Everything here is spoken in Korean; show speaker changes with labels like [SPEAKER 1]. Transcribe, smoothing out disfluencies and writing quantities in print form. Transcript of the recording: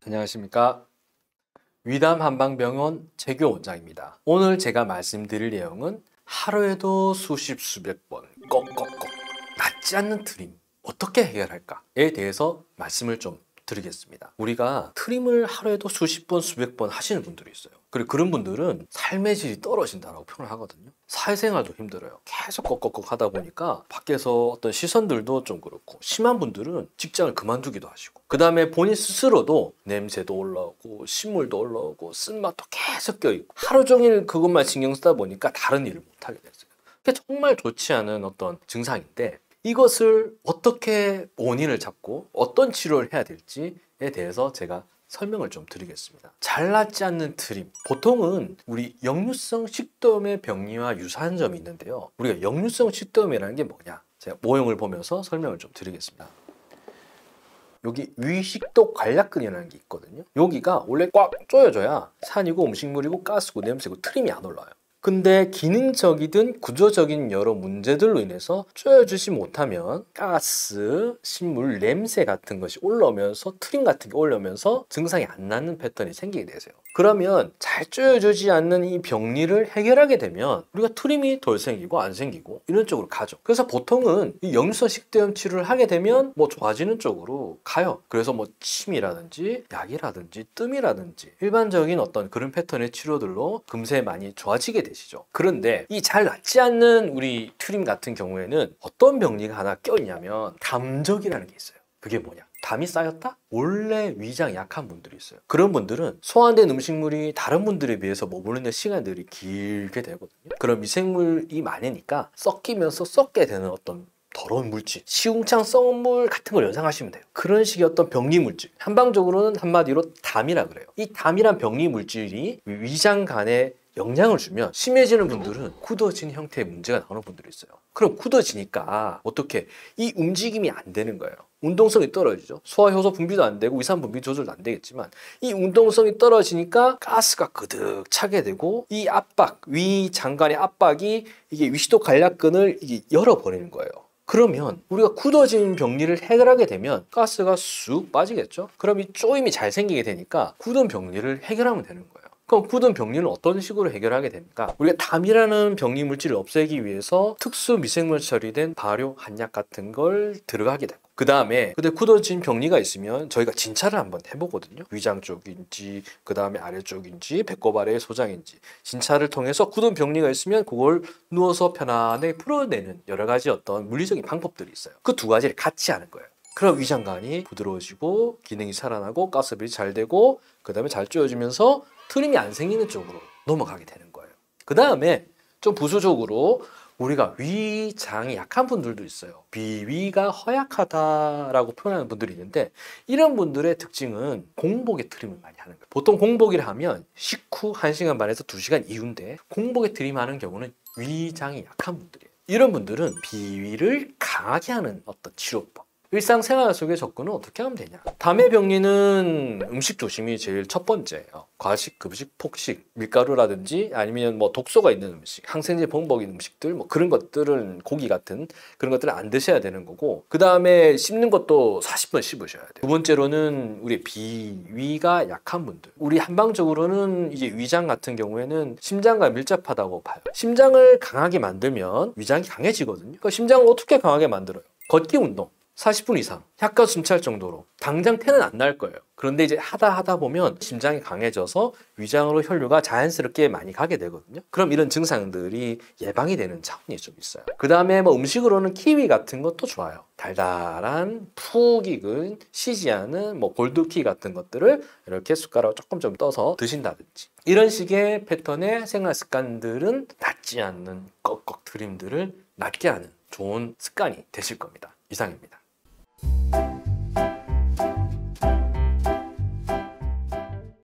[SPEAKER 1] 안녕하십니까. 위담 한방병원 재규 원장입니다. 오늘 제가 말씀드릴 내용은 하루에도 수십 수백 번 꺽꺽꺽 낫지 않는 트림 어떻게 해결할까에 대해서 말씀을 좀 드리겠습니다. 우리가 트림을 하루에도 수십 번 수백 번 하시는 분들이 있어요. 그리고 그런 분들은 삶의 질이 떨어진다고 표현을 하거든요. 사회생활도 힘들어요. 계속 꺽꺽꺽 하다 보니까 밖에서 어떤 시선들도 좀 그렇고, 심한 분들은 직장을 그만두기도 하시고, 그 다음에 본인 스스로도 냄새도 올라오고 신물도 올라오고 쓴맛도 계속 껴있고 하루 종일 그것만 신경 쓰다 보니까 다른 일을 못하게 됐어요. 그게 정말 좋지 않은 어떤 증상인데, 이것을 어떻게 원인을 잡고 어떤 치료를 해야 될지에 대해서 제가 설명을 좀 드리겠습니다. 잘 낫지 않는 트림, 보통은 우리 역류성 식도염의 병리와 유사한 점이 있는데요. 우리가 역류성 식도염이라는 게 뭐냐, 제가 모형을 보면서 설명을 좀 드리겠습니다. 여기 위식도 관략근이라는 게 있거든요. 여기가 원래 꽉 조여져야 산이고 음식물이고 가스고 냄새고 트림이 안 올라와요. 근데 기능적이든 구조적인 여러 문제들로 인해서 조여주지 못하면 가스, 신물, 냄새 같은 것이 올라오면서 트림 같은 게 올라오면서 증상이 안 나는 패턴이 생기게 되세요. 그러면 잘 조여주지 않는 이 병리를 해결하게 되면 우리가 트림이 덜 생기고 안 생기고 이런 쪽으로 가죠. 그래서 보통은 이 역류성 식도염 치료를 하게 되면 뭐 좋아지는 쪽으로 가요. 그래서 뭐 침이라든지 약이라든지 뜸이라든지 일반적인 어떤 그런 패턴의 치료들로 금세 많이 좋아지게 되죠. 그런데 이 잘 낫지 않는 우리 트림 같은 경우에는 어떤 병리가 하나 껴있냐면 담적이라는 게 있어요. 그게 뭐냐? 담이 쌓였다? 원래 위장 약한 분들이 있어요. 그런 분들은 소화된 음식물이 다른 분들에 비해서 머무르는 시간들이 길게 되거든요. 그런 미생물이 많으니까 섞이면서 썩게 되는 어떤 더러운 물질, 시궁창 썩은 물 같은 걸 연상하시면 돼요. 그런 식의 어떤 병리 물질, 한방적으로는 한마디로 담이라 그래요. 이 담이란 병리 물질이 위장 간에 영향을 주면 심해지는 분들은 굳어진 형태의 문제가 나오는 분들이 있어요. 그럼 굳어지니까 어떻게 이 움직임이 안 되는 거예요. 운동성이 떨어지죠. 소화효소 분비도 안 되고 위산 분비 조절도 안 되겠지만 이 운동성이 떨어지니까 가스가 그득 차게 되고 이 압박, 위장간의 압박이 이게 위시도 관략근을 이게 열어버리는 거예요. 그러면 우리가 굳어진 병리를 해결하게 되면 가스가 쑥 빠지겠죠. 그럼 이 쪼임이 잘 생기게 되니까 굳은 병리를 해결하면 되는 거예요. 그럼 굳은 병리는 어떤 식으로 해결하게 됩니까? 우리가 담이라는 병리 물질을 없애기 위해서 특수 미생물 처리된 발효, 한약 같은 걸 들어가게 되고, 그 다음에 근데 굳어진 병리가 있으면 저희가 진찰을 한번 해보거든요. 위장 쪽인지 그 다음에 아래쪽인지 배꼽 아래의 소장인지 진찰을 통해서 굳은 병리가 있으면 그걸 누워서 편안하게 풀어내는 여러 가지 어떤 물리적인 방법들이 있어요. 그 두 가지를 같이 하는 거예요. 그럼 위장관이 부드러워지고 기능이 살아나고 가스배이 잘 되고 그 다음에 잘 조여지면서 트림이 안 생기는 쪽으로 넘어가게 되는 거예요. 그 다음에 좀 부수적으로 우리가 위장이 약한 분들도 있어요. 비위가 허약하다라고 표현하는 분들이 있는데, 이런 분들의 특징은 공복에 트림을 많이 하는 거예요. 보통 공복을 하면 식후 1시간 반에서 2시간 이후인데 공복에 트림하는 경우는 위장이 약한 분들이에요. 이런 분들은 비위를 강하게 하는 어떤 치료법, 일상생활 속의 접근은 어떻게 하면 되냐? 담의 병리는 음식 조심이 제일 첫 번째예요. 과식, 급식, 폭식, 밀가루라든지 아니면 뭐 독소가 있는 음식, 항생제 범벅인 음식들, 뭐 그런 것들은, 고기 같은 그런 것들은 안 드셔야 되는 거고, 그 다음에 씹는 것도 40번 씹으셔야 돼요. 두 번째로는 우리 비위가 약한 분들, 우리 한방적으로는 이제 위장 같은 경우에는 심장과 밀접하다고 봐요. 심장을 강하게 만들면 위장이 강해지거든요. 그러니까 심장을 어떻게 강하게 만들어요? 걷기 운동 40분 이상, 약간 숨찰 정도로. 당장 태는 안 날 거예요. 그런데 이제 하다 보면 심장이 강해져서 위장으로 혈류가 자연스럽게 많이 가게 되거든요. 그럼 이런 증상들이 예방이 되는 차원이 좀 있어요. 그 다음에 뭐 음식으로는 키위 같은 것도 좋아요. 달달한 푹 익은 쉬지 않은 뭐 골드키 같은 것들을 이렇게 숟가락으로 조금 좀 떠서 드신다든지, 이런 식의 패턴의 생활 습관들은 낫지 않는 꺽꺽 트림들을 낫게 하는 좋은 습관이 되실 겁니다. 이상입니다.